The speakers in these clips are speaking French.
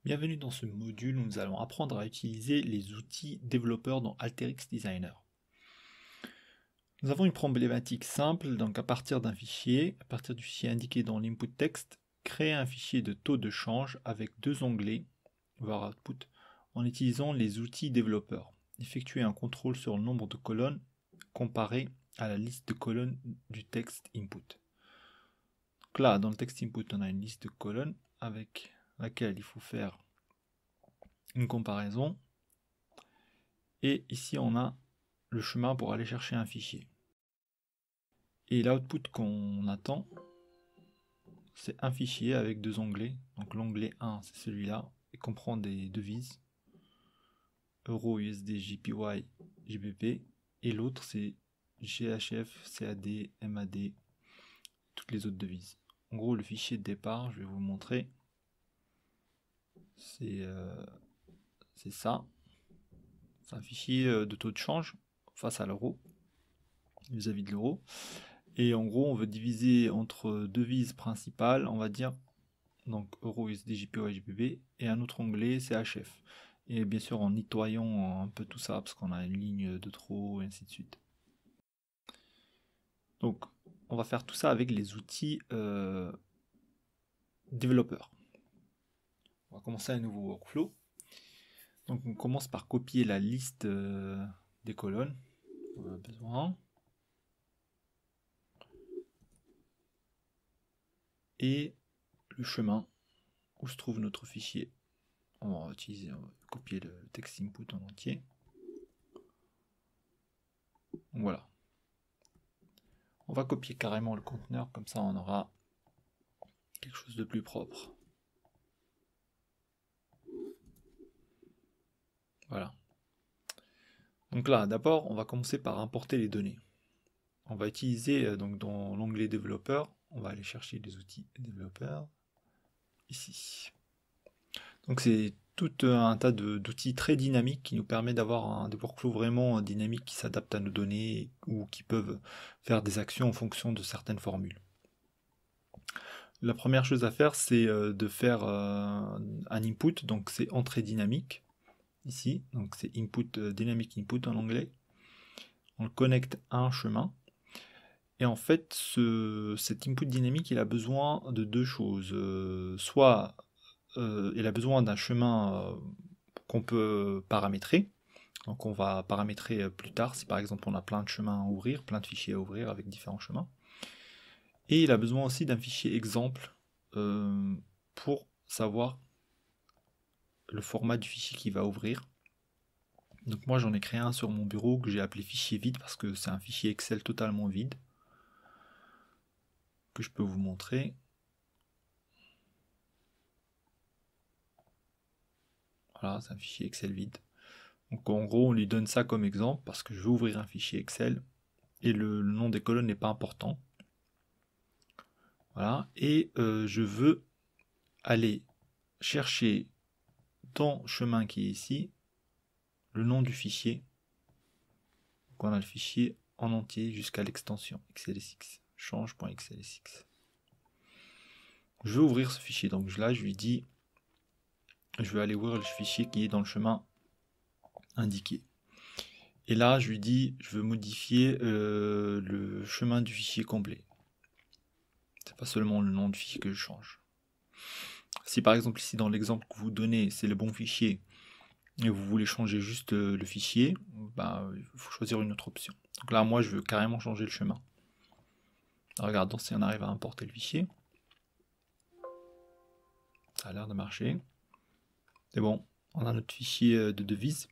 Bienvenue dans ce module où nous allons apprendre à utiliser les outils développeurs dans Alteryx Designer. Nous avons une problématique simple, donc à partir du fichier indiqué dans l'input text, créer un fichier de taux de change avec deux onglets, var output, en utilisant les outils développeurs. Effectuer un contrôle sur le nombre de colonnes comparé à la liste de colonnes du texte input. Donc là, dans le texte input, on a une liste de colonnes avec laquelle il faut faire une comparaison. Et ici, on a le chemin pour aller chercher un fichier. Et l'output qu'on attend, c'est un fichier avec deux onglets. Donc l'onglet 1, c'est celui-là, et comprend des devises, Euro, USD, JPY, GBP, et l'autre c'est GHF, CAD, MAD, toutes les autres devises. En gros, le fichier de départ, je vais vous montrer, c'est ça. C'est un fichier de taux de change face à l'euro, vis-à-vis de l'euro. Et en gros, on veut diviser entre devises principales, on va dire, donc Euro, USD, JPY, GBP, et un autre onglet, CHF. Et bien sûr, en nettoyant un peu tout ça, parce qu'on a une ligne de trop, et ainsi de suite. Donc, on va faire tout ça avec les outils développeurs. On va commencer un nouveau workflow. Donc, on commence par copier la liste des colonnes qu'on a besoin. Et le chemin où se trouve notre fichier. On va copier le texte input en entier. Donc voilà. On va copier carrément le conteneur, comme ça on aura quelque chose de plus propre. Voilà. Donc là, d'abord, on va commencer par importer les données. On va utiliser, donc dans l'onglet développeur, on va aller chercher les outils développeurs, ici. Donc c'est tout un tas d'outils très dynamiques qui nous permet d'avoir des workflows vraiment dynamiques qui s'adaptent à nos données ou qui peuvent faire des actions en fonction de certaines formules. La première chose à faire, c'est de faire un input, donc c'est entrée dynamique, ici, donc c'est input, dynamic input en anglais. On le connecte à un chemin. Et en fait, cet input dynamique, il a besoin de deux choses. Soit il a besoin d'un chemin qu'on peut paramétrer. Donc on va paramétrer plus tard si par exemple on a plein de chemins à ouvrir, plein de fichiers à ouvrir avec différents chemins. Et il a besoin aussi d'un fichier exemple pour savoir le format du fichier qu'il va ouvrir. Donc moi j'en ai créé un sur mon bureau que j'ai appelé fichier vide parce que c'est un fichier Excel totalement vide que je peux vous montrer. Voilà, c'est un fichier Excel vide. Donc en gros on lui donne ça comme exemple parce que je veux ouvrir un fichier Excel et le nom des colonnes n'est pas important. Voilà, et je veux aller chercher dans chemin qui est ici le nom du fichier. Donc on a le fichier en entier jusqu'à l'extension xlsx, change.xlsx. Je veux ouvrir ce fichier, donc là je lui dis, je vais aller ouvrir le fichier qui est dans le chemin indiqué. Et là je lui dis, je veux modifier le chemin du fichier complet. C'est pas seulement le nom du fichier que je change. Si par exemple ici dans l'exemple que vous donnez, c'est le bon fichier, et vous voulez changer juste le fichier, bah, il faut choisir une autre option. Donc là, moi, je veux carrément changer le chemin. Regardons si on arrive à importer le fichier. Ça a l'air de marcher. C'est bon, on a notre fichier de devises.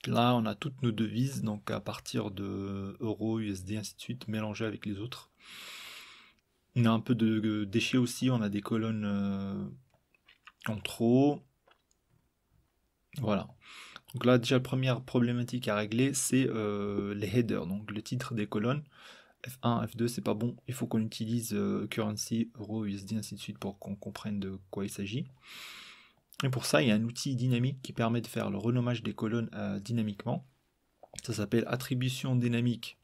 Là, on a toutes nos devises, donc à partir de euro, USD, ainsi de suite, mélangées avec les autres. On a un peu de déchets aussi, on a des colonnes en trop. Voilà. Donc là, déjà, la première problématique à régler, c'est les headers, donc le titre des colonnes. F1, F2, c'est pas bon. Il faut qu'on utilise currency, euro, USD, ainsi de suite pour qu'on comprenne de quoi il s'agit. Et pour ça, il y a un outil dynamique qui permet de faire le renommage des colonnes dynamiquement. Ça s'appelle attribution dynamique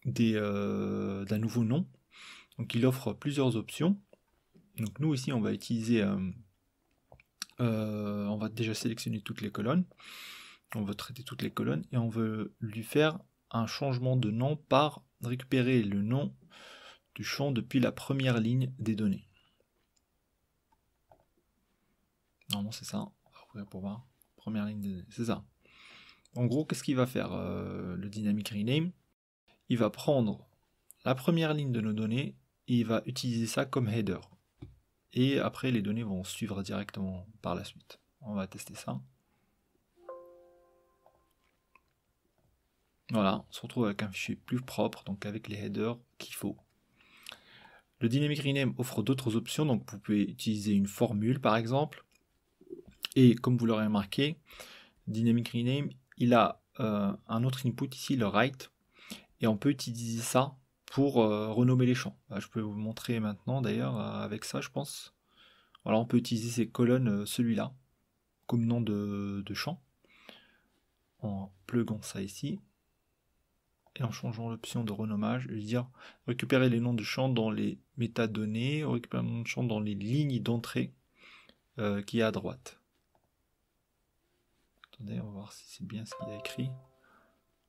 d'un nouveau nom. Donc il offre plusieurs options. Donc nous ici on va utiliser, on va déjà sélectionner toutes les colonnes, on veut traiter toutes les colonnes et on veut lui faire un changement de nom par récupérer le nom du champ depuis la première ligne des données. Normalement c'est ça, on va ouvrir pour voir, première ligne des données, c'est ça. En gros, qu'est-ce qu'il va faire le dynamic rename? Il va prendre la première ligne de nos données et il va utiliser ça comme header. Et après, les données vont suivre directement par la suite. On va tester ça. Voilà, on se retrouve avec un fichier plus propre, donc avec les headers qu'il faut. Le dynamic rename offre d'autres options, donc vous pouvez utiliser une formule par exemple. Et comme vous l'aurez remarqué, dynamic rename, il a un autre input ici, le write, et on peut utiliser ça pour renommer les champs. Je peux vous montrer maintenant d'ailleurs avec ça, je pense. Voilà, on peut utiliser ces colonnes, celui-là, comme nom de champ, en pluguant ça ici, et en changeant l'option de renommage, je vais dire récupérer les noms de champs dans les métadonnées, récupérer les noms de champs dans les lignes d'entrée qui est à droite. Attendez, on va voir si c'est bien ce qu'il y a écrit.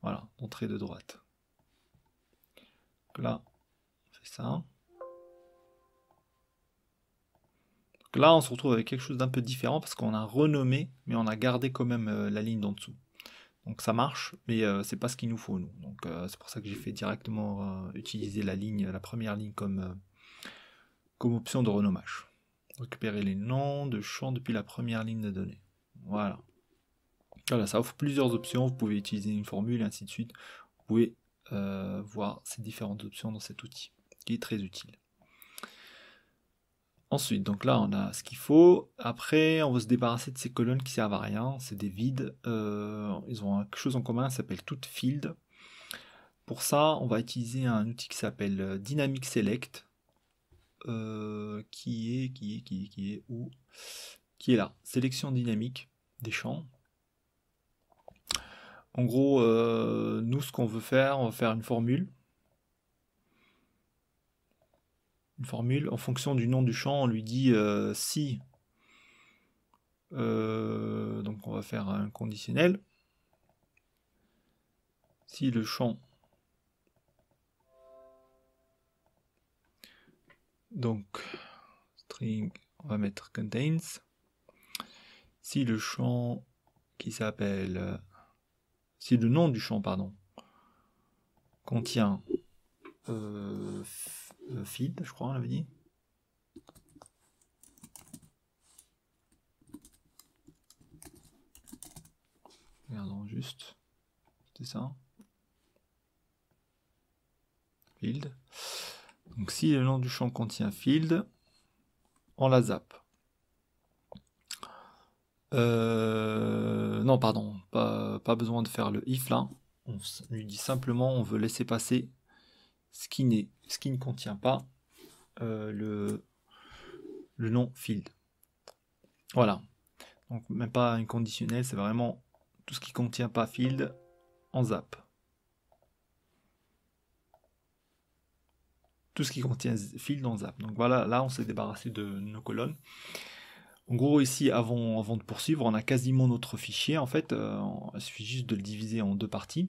Voilà, d'entrée de droite. Donc là, on fait ça. Donc là, on se retrouve avec quelque chose d'un peu différent parce qu'on a renommé, mais on a gardé quand même la ligne d'en dessous. Donc ça marche, mais c'est pas ce qu'il nous faut nous. Donc c'est pour ça que j'ai fait directement utiliser la première ligne comme option de renommage. Récupérer les noms de champs depuis la première ligne de données. Voilà. Voilà, ça offre plusieurs options. Vous pouvez utiliser une formule et ainsi de suite. Vous pouvez voir ces différentes options dans cet outil, qui est très utile. Ensuite, donc là, on a ce qu'il faut. Après, on va se débarrasser de ces colonnes qui servent à rien. C'est des vides. Ils ont quelque chose en commun, ça s'appelle toutes field. Pour ça, on va utiliser un outil qui s'appelle Dynamic Select. Qui est là. Sélection dynamique des champs. En gros, nous, ce qu'on veut faire, on va faire une formule. Une formule, en fonction du nom du champ, on lui dit si. Donc on va faire un conditionnel. Si le champ. Donc, string, on va mettre contains. Si le champ qui s'appelle. Si le nom du champ, pardon, contient feed, je crois, on l'avait dit. Regardons juste. C'est ça. Field. Donc si le nom du champ contient field, on la zappe. Non, pardon, pas besoin de faire le if là. On lui dit simplement on veut laisser passer ce qui ne contient pas le nom field. Voilà. Donc même pas une conditionnelle, c'est vraiment tout ce qui contient pas field en zap. Tout ce qui contient field en zap. Donc voilà, là on s'est débarrassé de nos colonnes. En gros ici, avant de poursuivre, on a quasiment notre fichier. En fait, il suffit juste de le diviser en deux parties.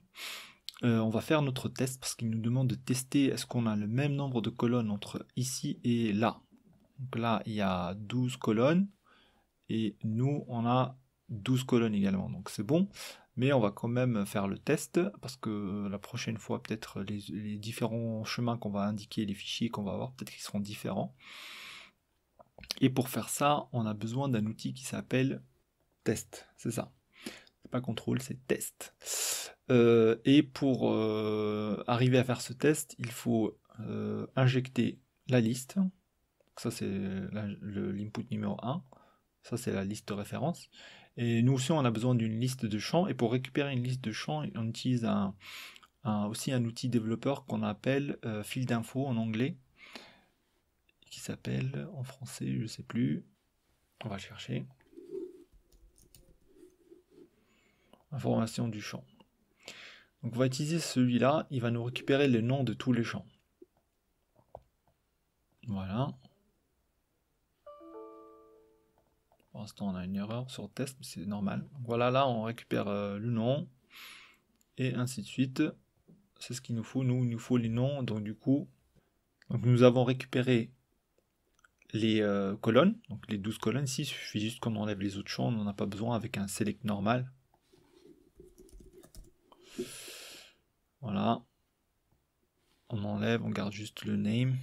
On va faire notre test parce qu'il nous demande de tester est-ce qu'on a le même nombre de colonnes entre ici et là. Donc là, il y a 12 colonnes et nous, on a 12 colonnes également. Donc c'est bon, mais on va quand même faire le test parce que la prochaine fois, peut-être les différents chemins qu'on va indiquer, les fichiers qu'on va avoir, peut-être qu'ils seront différents. Et pour faire ça, on a besoin d'un outil qui s'appelle test, c'est ça. C'est pas contrôle, c'est test. Et pour arriver à faire ce test, il faut injecter la liste. Ça c'est l'input numéro 1. Ça c'est la liste de référence. Et nous aussi on a besoin d'une liste de champs. Et pour récupérer une liste de champs, on utilise aussi un outil développeur qu'on appelle field info en anglais. Qui s'appelle en français, je sais plus. On va le chercher. Information du champ. Donc on va utiliser celui-là, il va nous récupérer les noms de tous les champs. Voilà. Pour l'instant, on a une erreur sur test, mais c'est normal. Donc voilà, là, on récupère le nom, et ainsi de suite. C'est ce qu'il nous faut. Nous, il nous faut les noms. Donc du coup, nous avons récupéré les colonnes, donc les 12 colonnes. Ici, il suffit juste qu'on enlève les autres champs. On n'en a pas besoin avec un select normal. Voilà. On enlève, on garde juste le name.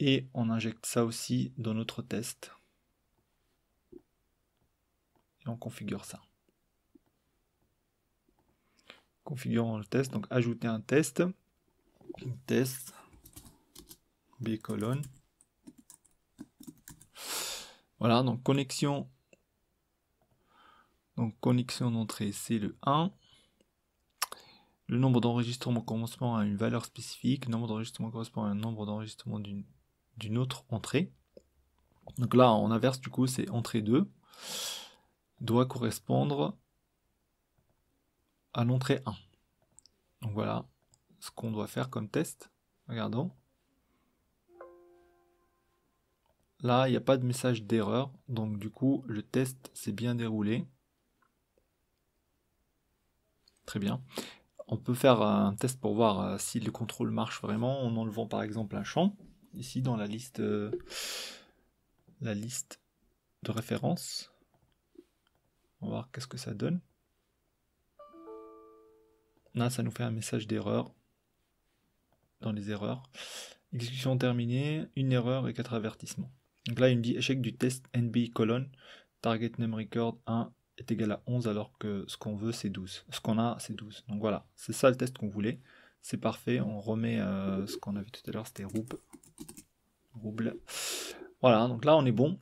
Et on injecte ça aussi dans notre test. Et on configure ça. Configurons le test, donc ajouter un test. Test B colonne. Voilà, donc connexion. Donc connexion d'entrée, c'est le 1. Le nombre d'enregistrements correspond à une valeur spécifique. Le nombre d'enregistrements correspond à un nombre d'enregistrements d'une autre entrée. Donc là, en inverse, du coup, c'est entrée 2. Doit correspondre à l'entrée 1. Donc voilà ce qu'on doit faire comme test. Regardons. Là, il n'y a pas de message d'erreur. Donc du coup, le test s'est bien déroulé. Très bien. On peut faire un test pour voir si le contrôle marche vraiment en enlevant par exemple un champ. Ici dans la liste de référence. On va voir qu'est-ce que ça donne. Là, ça nous fait un message d'erreur dans les erreurs. Exécution terminée, une erreur et 4 avertissements. Donc là, il me dit échec du test NB colonne, target name record 1 est égal à 11 alors que ce qu'on veut c'est 12. Ce qu'on a c'est 12. Donc voilà, c'est ça le test qu'on voulait. C'est parfait, on remet ce qu'on avait tout à l'heure, c'était rouble. Voilà, donc là on est bon.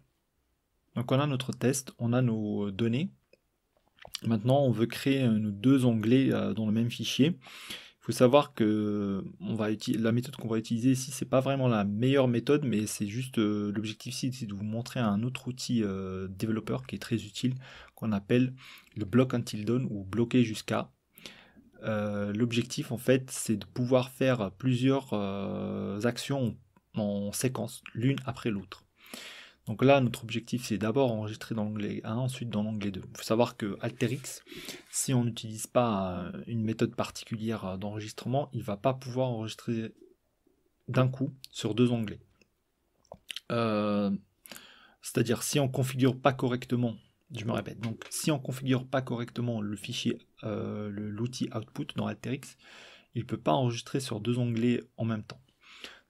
Donc on a notre test, on a nos données. Maintenant on veut créer nos deux onglets dans le même fichier. Il faut savoir que la méthode qu'on va utiliser ici, c'est pas vraiment la meilleure méthode, mais c'est juste l'objectif ici, c'est de vous montrer un autre outil développeur qui est très utile, qu'on appelle le block until done ou bloquer jusqu'à. L'objectif en fait, c'est de pouvoir faire plusieurs actions en séquence, l'une après l'autre. Donc là, notre objectif, c'est d'abord enregistrer dans l'onglet 1, ensuite dans l'onglet 2. Il faut savoir que Alteryx, si on n'utilise pas une méthode particulière d'enregistrement, il ne va pas pouvoir enregistrer d'un coup sur deux onglets. C'est-à-dire, si on ne configure pas correctement, je me répète, donc si on ne configure pas correctement le fichier, l'outil output dans Alteryx, il ne peut pas enregistrer sur deux onglets en même temps.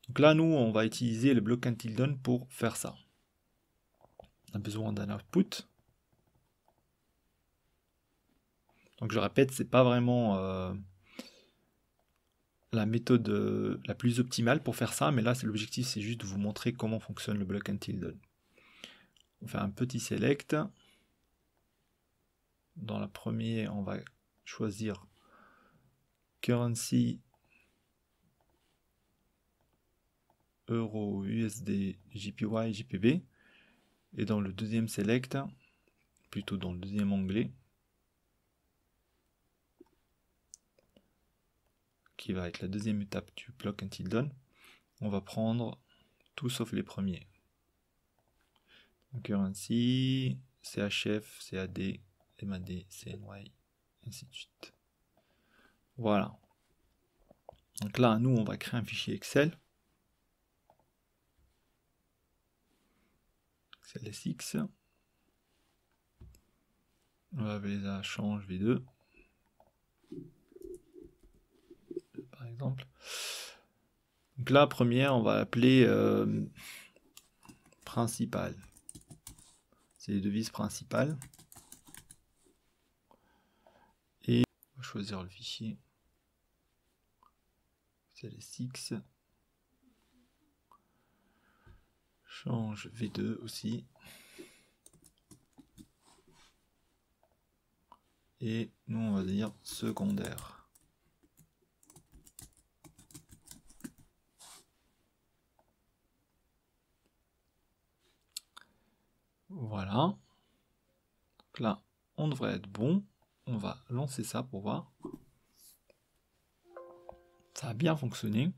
Donc là, nous, on va utiliser le block until done pour faire ça. On a besoin d'un output. Donc je répète, c'est pas vraiment la méthode la plus optimale pour faire ça, mais là l'objectif c'est juste de vous montrer comment fonctionne le block until done. On fait un petit select. Dans la première, on va choisir currency euro, USD, JPY, JPB. Et dans le deuxième select, plutôt dans le deuxième onglet, qui va être la deuxième étape du block until done, on va prendre tout sauf les premiers. Currency, CHF, CAD, MAD, CNY, ainsi de suite. Voilà. Donc là, nous, on va créer un fichier Excel. Excel SX. On va appeler ça change V2. Par exemple. Donc là, première, on va appeler principal. C'est les devises principales. Et on va choisir le fichier. Excel SX. Change V2 aussi. Et nous, on va dire secondaire. Voilà. Donc là, on devrait être bon. On va lancer ça pour voir. Ça a bien fonctionné.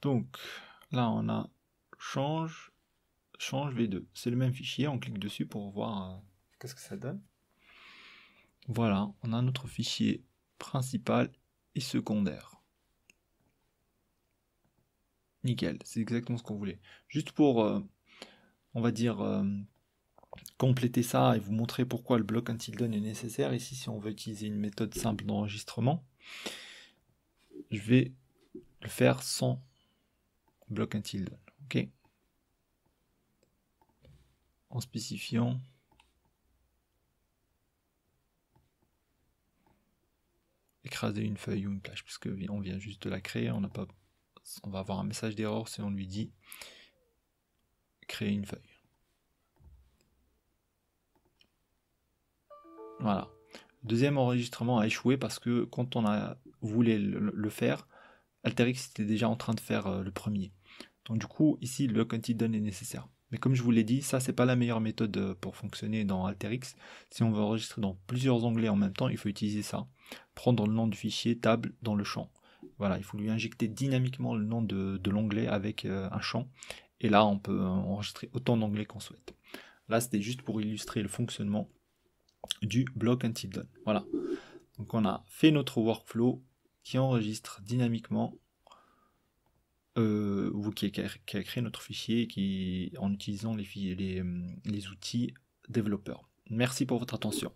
Donc là, on a change V2. C'est le même fichier, on clique dessus pour voir qu'est-ce que ça donne. Voilà, on a notre fichier principal et secondaire. Nickel, c'est exactement ce qu'on voulait. Juste pour, on va dire, compléter ça et vous montrer pourquoi le block until done est nécessaire. Ici, si on veut utiliser une méthode simple d'enregistrement, je vais le faire sans block until done. Ok. En spécifiant écraser une feuille ou une plage, puisque on vient juste de la créer, on va avoir un message d'erreur si on lui dit créer une feuille. Voilà. Deuxième enregistrement a échoué parce que quand on a voulu le faire, Alteryx était déjà en train de faire le premier. Donc du coup, ici, le block until done est nécessaire. Mais comme je vous l'ai dit, ça, c'est pas la meilleure méthode pour fonctionner dans Alteryx. Si on veut enregistrer dans plusieurs onglets en même temps, il faut utiliser ça. Prendre le nom du fichier table dans le champ. Voilà, il faut lui injecter dynamiquement le nom de l'onglet avec un champ. Et là, on peut enregistrer autant d'onglets qu'on souhaite. Là, c'était juste pour illustrer le fonctionnement du block until done. Voilà. Donc on a fait notre workflow qui enregistre dynamiquement qui a créé notre fichier en utilisant les outils développeurs. Merci pour votre attention.